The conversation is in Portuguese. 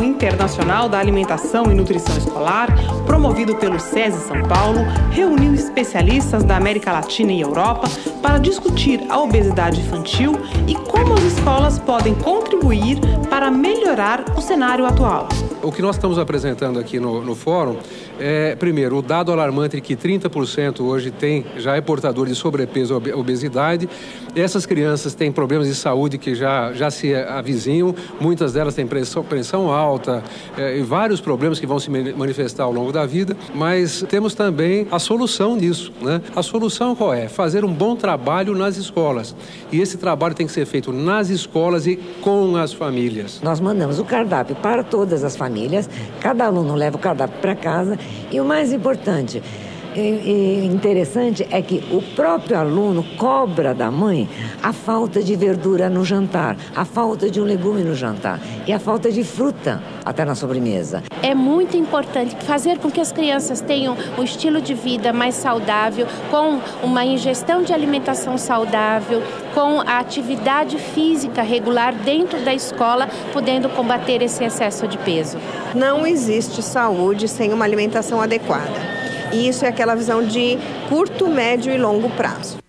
Fórum Internacional da Alimentação e Nutrição Escolar, promovido pelo SESI São Paulo, reuniu especialistas da América Latina e Europa para discutir a obesidade infantil e como as escolas podem contribuir para melhorar o cenário atual. O que nós estamos apresentando aqui no fórum é, primeiro, o dado alarmante de que 30% hoje já é portador de sobrepeso ou obesidade. Essas crianças têm problemas de saúde que já se avizinham, muitas delas têm pressão alta e vários problemas que vão se manifestar ao longo da vida, mas temos também a solução disso, né? A solução qual é? Fazer um bom trabalho nas escolas. E esse trabalho tem que ser feito nas escolas e com as famílias. Nós mandamos o cardápio para todas as famílias, cada aluno leva o cardápio para casa e o mais importante e interessante é que o próprio aluno cobra da mãe a falta de verdura no jantar, a falta de um legume no jantar e a falta de fruta até na sobremesa. É muito importante fazer com que as crianças tenham um estilo de vida mais saudável, com uma ingestão de alimentação saudável, com a atividade física regular dentro da escola, podendo combater esse excesso de peso. Não existe saúde sem uma alimentação adequada. E isso é aquela visão de curto, médio e longo prazo.